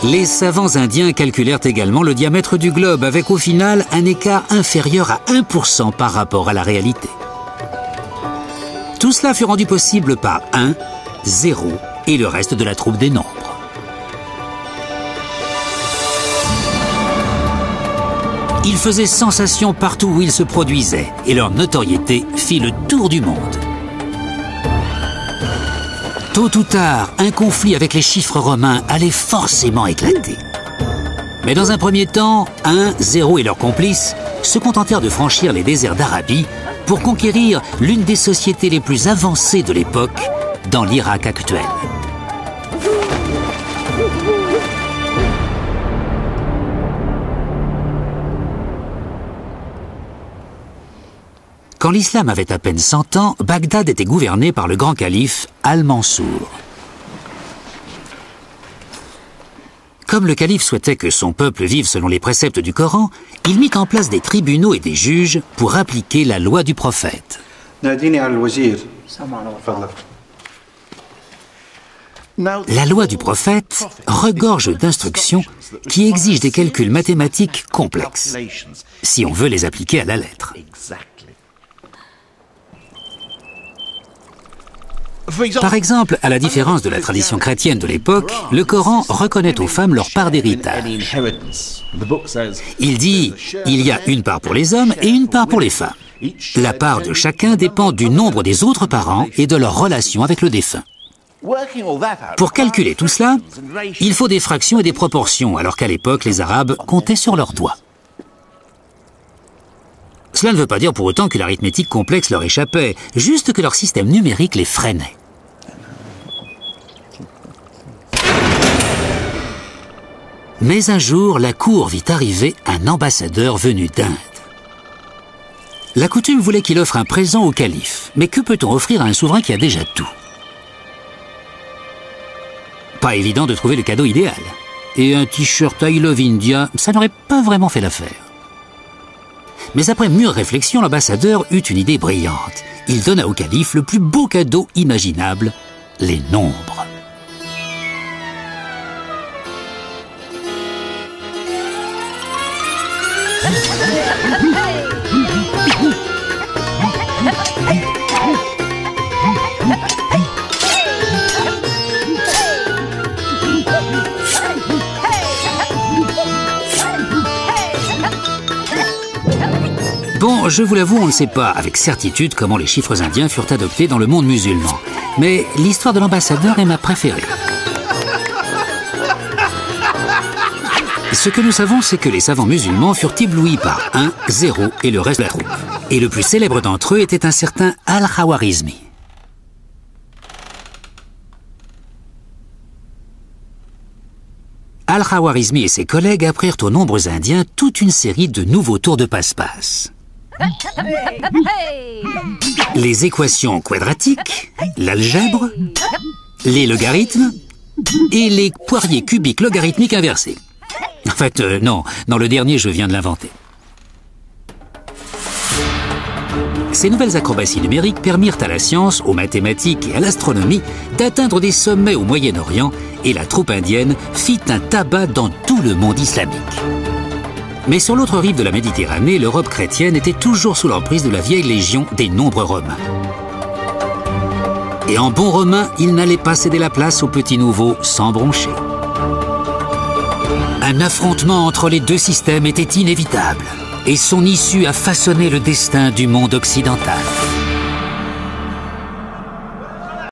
Les savants indiens calculèrent également le diamètre du globe avec au final un écart inférieur à 1% par rapport à la réalité. Tout cela fut rendu possible par 1, 0 et le reste de la troupe des nombres. Ils faisaient sensation partout où ils se produisaient et leur notoriété fit le tour du monde. Tôt ou tard, un conflit avec les chiffres romains allait forcément éclater. Mais dans un premier temps, 1, 0 et leurs complices se contentèrent de franchir les déserts d'Arabie pour conquérir l'une des sociétés les plus avancées de l'époque dans l'Irak actuel. Quand l'islam avait à peine 100 ans, Bagdad était gouverné par le grand calife Al-Mansour. Comme le calife souhaitait que son peuple vive selon les préceptes du Coran, il mit en place des tribunaux et des juges pour appliquer la loi du prophète. La loi du prophète regorge d'instructions qui exigent des calculs mathématiques complexes, si on veut les appliquer à la lettre. Par exemple, à la différence de la tradition chrétienne de l'époque, le Coran reconnaît aux femmes leur part d'héritage. Il dit « il y a une part pour les hommes et une part pour les femmes. La part de chacun dépend du nombre des autres parents et de leur relation avec le défunt. » Pour calculer tout cela, il faut des fractions et des proportions, alors qu'à l'époque, les Arabes comptaient sur leurs doigts. Cela ne veut pas dire pour autant que l'arithmétique complexe leur échappait, juste que leur système numérique les freinait. Mais un jour, la cour vit arriver un ambassadeur venu d'Inde. La coutume voulait qu'il offre un présent au calife, mais que peut-on offrir à un souverain qui a déjà tout? Pas évident de trouver le cadeau idéal. Et un t-shirt I Love India, ça n'aurait pas vraiment fait l'affaire. Mais après mûre réflexion, l'ambassadeur eut une idée brillante. Il donna au calife le plus beau cadeau imaginable, les nombres. Bon, je vous l'avoue, on ne sait pas avec certitude comment les chiffres indiens furent adoptés dans le monde musulman. Mais l'histoire de l'ambassadeur est ma préférée. Ce que nous savons, c'est que les savants musulmans furent éblouis par 1, 0 et le reste de la troupe. Et le plus célèbre d'entre eux était un certain Al-Khawarizmi. Al-Khawarizmi et ses collègues apprirent aux nombreux Indiens toute une série de nouveaux tours de passe-passe. Les équations quadratiques, l'algèbre, les logarithmes et les poiriers cubiques logarithmiques inversés. En fait, non, le dernier, je viens de l'inventer. Ces nouvelles acrobaties numériques permirent à la science, aux mathématiques et à l'astronomie d'atteindre des sommets au Moyen-Orient et la troupe indienne fit un tabac dans tout le monde islamique. Mais sur l'autre rive de la Méditerranée, l'Europe chrétienne était toujours sous l'emprise de la vieille légion des nombres romains. Et en bon romain, il n'allait pas céder la place aux petits nouveaux sans broncher. Un affrontement entre les deux systèmes était inévitable, et son issue a façonné le destin du monde occidental.